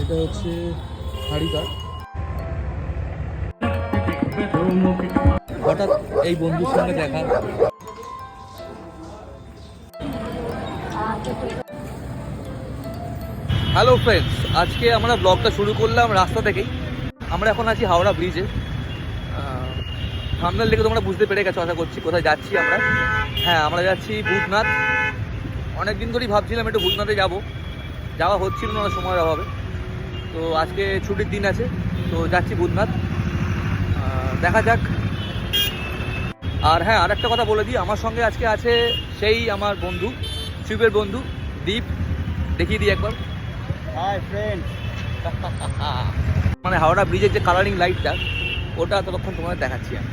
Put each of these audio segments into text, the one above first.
এটা হচ্ছে হাড়িকার। হঠাৎ এই বন্ধুর সঙ্গে দেখা। হ্যালো ফ্রেন্ডস, আজকে আমরা ব্লগটা শুরু করলাম রাস্তা থেকেই। আমরা এখন আছি হাওড়া ব্রিজে। থাম্বনেল দেখে তোমরা বুঝতে পেরে গেছো আশা করছি কোথায় যাচ্ছি আমরা। হ্যাঁ, আমরা যাচ্ছি ভূতনাথ। অনেকদিন ধরেই ভাবছিলাম একটু ভূতনাথে যাওয়া হচ্ছিল না সময়ের অভাবে। তো আজকে ছুটির দিন আছে, তো যাচ্ছি ভূতনাথ। দেখা যাক। আর হ্যাঁ, আরেকটা কথা বলে দিই, আমার সঙ্গে আজকে আছে সেই আমার বন্ধু, শিবের বন্ধু দীপ। দেখিয়ে দিই একবার। Hi friend. মানে হাওড়া ব্রিজের যে কালারিং লাইটটা, ওটা ততক্ষণ তোমাদের দেখাচ্ছি আমি।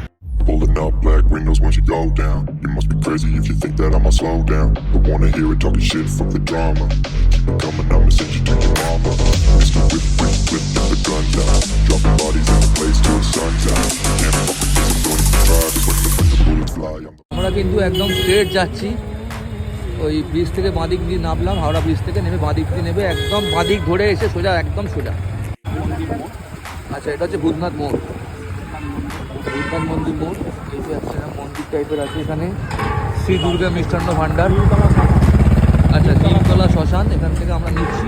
Pulling up black windows once you go down. You must be crazy if you think that I'ma slow down. Don't wanna hear it talking shit from the drama. Keep it coming, I'ma send you to your mama. Mr. Whip, whip, whip, get the guns out. Dropping bodies in the place till the sun's out. Can't fuck with this, I'm going to try. Just when the bullets fly, আমরা কিন্তু একদম straight যাচ্ছি। ওই bridge থেকে বাঁদিক দিয়ে নামলাম, Howrah bridge থেকে নেমে বাঁদিক দিয়ে নেবে একদম বাঁদিক ধরে এসে সোজা একদম সোজা। আচ্ছা, এটা হচ্ছে ভূতনাথ মোড়, ভূতনাথ মন্দির মোড়। এই যে একটা মন্দির টাইপের আছে এখানে, শ্রী দুর্গা মিষ্টান্ন ভাণ্ডার। আচ্ছা, নিমতলা শ্মশান। এখান থেকে আমরা নিচ্ছি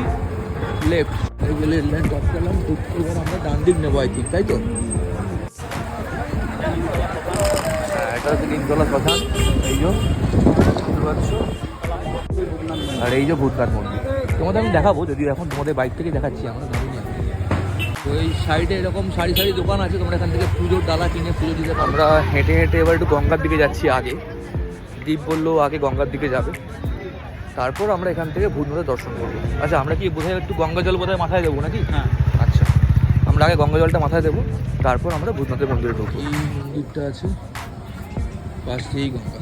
লেফট। এই যে লেন লাইন টপ করলাম, এবার আমরা ডান দিক নেবো আই থিঙ্ক, তাই তো? হ্যাঁ, এটা হচ্ছে নিমতলা শ্মশান। এই যে বুঝতে পারছো, আর এই যে ভূতনাথ মন্দির। তোমাদের আমি দেখাবো, যদিও এখন তোমাদের বাইক থেকে দেখাচ্ছি আমরা ধরিনি। তো এই সাইডে এরকম সারি সারি দোকান আছে, তোমরা এখান থেকে পুজোর ডালা কিনে পুজো দিতে পারো। আমরা হেঁটে হেঁটে এবার একটু গঙ্গার দিকে যাচ্ছি আগে। দীপ বললো আগে গঙ্গার দিকে যাবে, তারপর আমরা এখান থেকে ভূতনাথের দর্শন করবো। আচ্ছা, আমরা কি বোধহয় একটু গঙ্গা জল বোধহয় মাথায় দেবো নাকি? হ্যাঁ। আচ্ছা, আমরা আগে গঙ্গা জলটা মাথায় দেবো, তারপর আমরা ভূতনাথের মন্দিরে ঢুকবো। এই মন্দিরটা আছে পাশ দিয়েই গঙ্গা।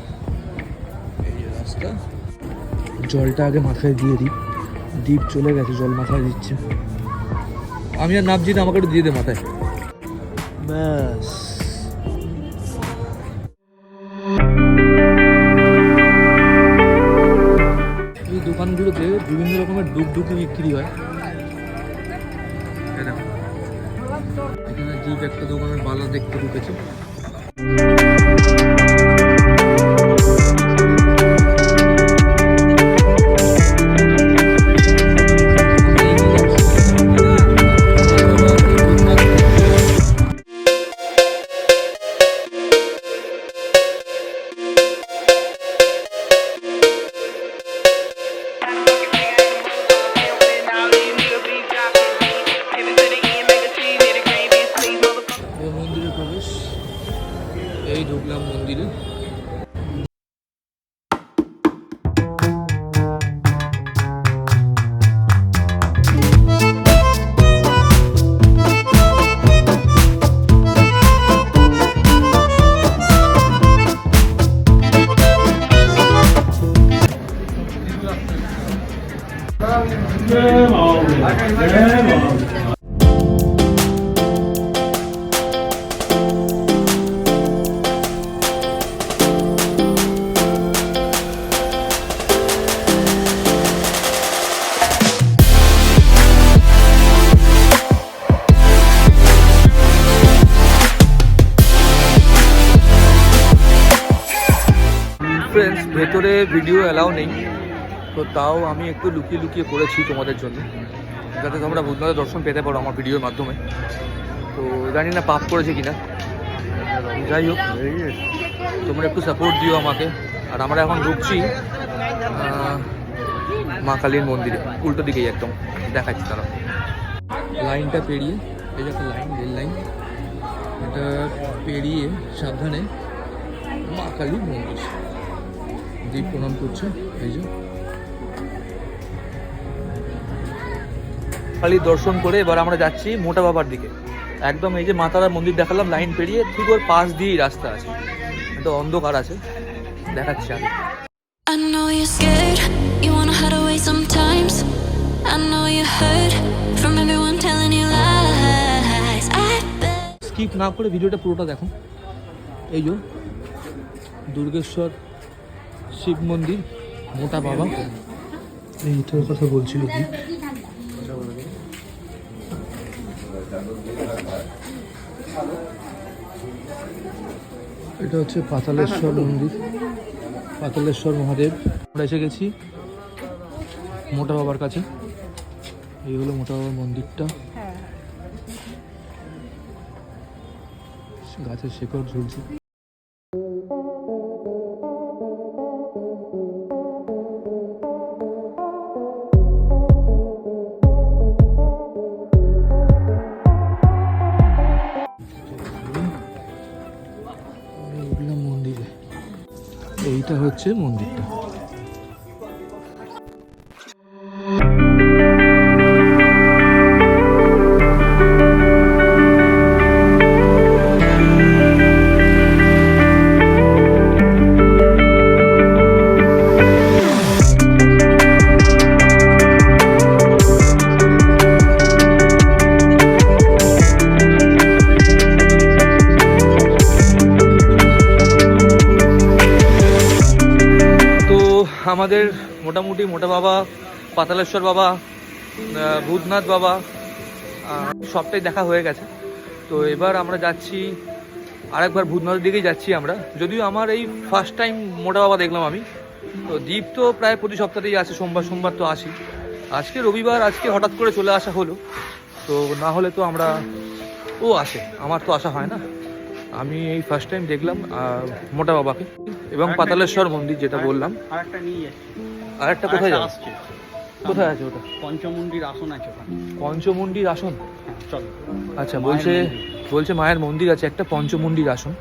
এই যে রাস্তা, জলটা আগে মাথায় দিয়ে দিই। দীপ চলে গেছে, জল মাথায় দিচ্ছে। আমি আর নামছি না, আমাকে একটু দিয়ে দে মাথায়, ব্যাস। এই দোকানগুলোতে বিভিন্ন রকমের ডুবডুবি বিক্রি হয়। এখানে দীপ একটা দোকানের বালা দেখতে ঢুকেছে। মন্দিরে প্রবেশ, এই ঢুকলাম মন্দিরে। ফ্রেন্ডস, ভেতরে ভিডিও অ্যালাউ নেই, তো তাও আমি একটু লুকিয়ে লুকিয়ে করেছি তোমাদের জন্য, যাতে তোমরা ভূতনাথের দর্শন পেতে পারো আমার ভিডিওর মাধ্যমে। তো জানি না পাপ করেছে কিনা, যাই হোক তোমরা একটু সাপোর্ট দিও আমাকে। আর আমরা এখন ঢুকছি মা কালীর মন্দিরে, উল্টো দিকেই একদম দেখাচ্ছি। তারা লাইনটা পেরিয়ে, এই যে একটা লাইন, রেল লাইন, এটা পেরিয়ে সাবধানে মা কালীর মন্দির। দীপ প্রণাম করছে। এই যে কালীর দর্শন করে এবার আমরা যাচ্ছি মোটা বাবার দিকে। একদম এই যে মাতারা মন্দির দেখালাম, লাইন পেরিয়ে ঠিক ওর পাশ দিয়েই রাস্তা আছে, তো অন্ধকার আছে, দেখাচ্ছি আগে। স্কিপ না করে ভিডিওটা পুরোটা দেখো। এই যে দুর্গেশ্বর শিব মন্দির, মোটা বাবা, এইটার কথা বলছিল কি। এটা হচ্ছে পাতালেশ্বর মন্দির, পাতালেশ্বর মহাদেব। আমরা এসে গেছি মোটা বাবার কাছে। এই হলো মোটা বাবার মন্দিরটা। গাছের শেকড় ঝুলছে। মন্দিরে এইটা হচ্ছে মন্দিরটা। আমাদের মোটামুটি মোটা বাবা, পাতালেশ্বর বাবা, ভূতনাথ বাবা সবটাই দেখা হয়ে গেছে। তো এবার আমরা যাচ্ছি আরেকবার ভূতনাথের দিকেই যাচ্ছি আমরা। যদিও আমার এই ফার্স্ট টাইম মোটা বাবা দেখলাম আমি। তো দ্বীপ তো প্রায় প্রতি সপ্তাহেই আসে, সোমবার সোমবার তো আসি। আজকে রবিবার, আজকে হঠাৎ করে চলে আসা হলো। তো না হলে তো আমরা আসে, আমার তো আসা হয় না। আমি এই ফার্স্ট টাইম দেখলাম মোটা বাবাকে এবং পাতালেশ্বর মন্দির যেটা বললাম। আরেকটা কোথায় যাবে? কোথায় আছে ওটা? পঞ্চমুণ্ডির আসন আছে। পঞ্চমুণ্ডির আসন? চলো। আচ্ছা, বলছে মায়ের মন্দির আছে একটা, পঞ্চমুণ্ডির আসন।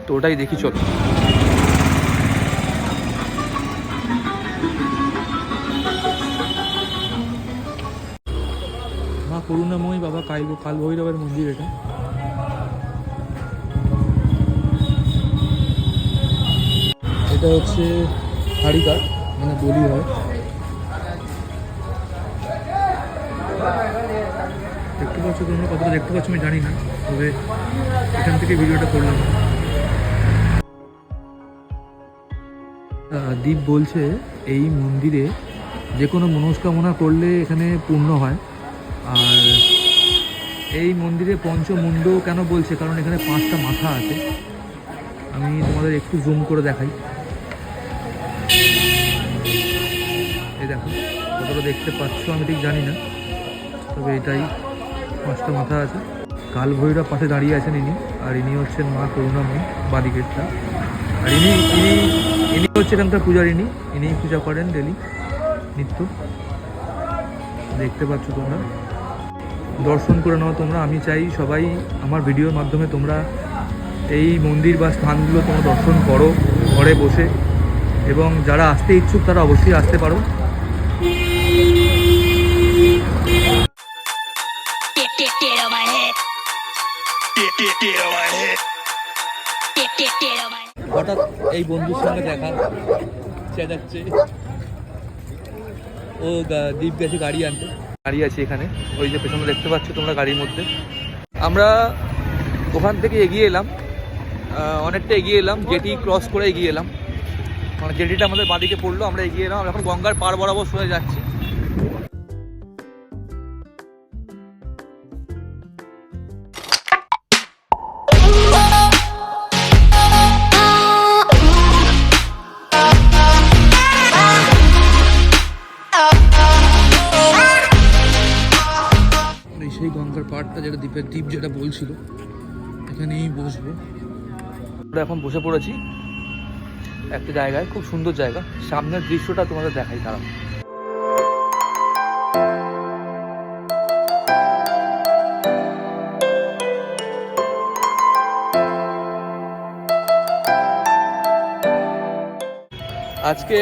তো ওটাই দেখি, চলো। মা করুণাময়ী বাবা কাল ভৈরবের মন্দির এটা। এটা হচ্ছে হাড়িকার, মানে বলি হয়। দেখতে পাচ্ছ তোমরা, কতটা দেখতে পাচ্ছ আমি জানি না, তবে এখান থেকে ভিডিওটা করলাম। দীপ বলছে এই মন্দিরে যে কোনো মনস্কামনা করলে এখানে পূর্ণ হয়। আর এই মন্দিরে পঞ্চমুণ্ড কেন বলছে, কারণ এখানে 5টা মাথা আছে। আমি তোমাদের একটু জুম করে দেখাই। এই দেখো, কতটা দেখতে পাচ্ছ আমি ঠিক জানি না, তবে এটাই 5টা মাথা আছে। কাল ভৈরব পাশে দাঁড়িয়ে আছেন ইনি, আর ইনি হচ্ছেন মা করুণাময়ী বাদিকেরটা। আর ইনি হচ্ছে এখানকার পূজারিনী, ইনি পূজা করেন ডেলি নিত্য। দেখতে পাচ্ছ তোমরা, দর্শন করে নাও তোমরা। আমি চাই সবাই আমার ভিডিওর মাধ্যমে তোমরা এই মন্দির বা স্থানগুলো তোমরা দর্শন করো ঘরে বসে, এবং যারা আসতে ইচ্ছুক তারা অবশ্যই আসতে পারো। হঠাৎ এই বন্ধুর সঙ্গে দেখা চেঁচাচ্ছে, ও দ্বীপ গেছে গাড়ি আনতে। গাড়ি আছে এখানে, ওই যে পেছনে দেখতে পাচ্ছ তোমরা গাড়ির মধ্যে। আমরা ওখান থেকে এগিয়ে এলাম, অনেকটা এগিয়ে এলাম, জেটি ক্রস করে এগিয়ে এলাম। মানে জেটিটা আমাদের বাঁদিকে পড়লো, আমরা এগিয়ে এলাম। এখন গঙ্গার পার বরাবর সরে যাচ্ছি। সেই গঙ্গার পাড়টা যেটা দ্বীপ যেটা বলছিল, এখানেই বসবো। আমরা এখন বসে পড়েছি একটা জায়গায়, খুব সুন্দর জায়গা। সামনের দৃশ্যটা তোমাদের দেখাই, দাঁড়াও। আজকে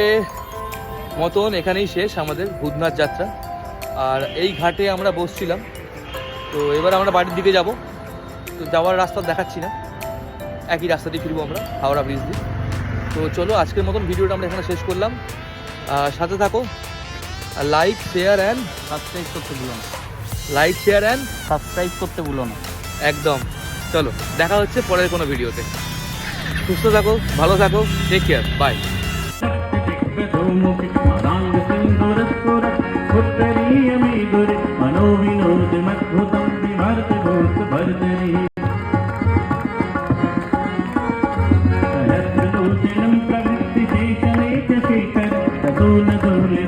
মতন এখানেই শেষ আমাদের ভূতনাথ যাত্রা। আর এই ঘাটে আমরা বসছিলাম। তো এবার আমরা বাড়ির দিকে যাব। তো যাওয়ার রাস্তা দেখাচ্ছি না, একই রাস্তা দিয়ে ফিরবো আমরা হাওড়া ব্রিজ দিয়ে। তো চলো, আজকের মতন ভিডিওটা আমরা এখানে শেষ করলাম। সাথে থাকো, লাইক শেয়ার অ্যান্ড সাবস্ক্রাইব করতে ভুলো না। লাইক শেয়ার অ্যান্ড সাবস্ক্রাইব করতে ভুলো না। একদম। চলো, দেখা হচ্ছে পরের কোনো ভিডিওতে। সুস্থ থাকো, ভালো থাকো, টেক কেয়ার, বাই। मनोविनोदमद्भुतं विमर्द मर्दने सहस्रलोचनं प्रवृत्तिशेषमेकशेखर ततो न दोले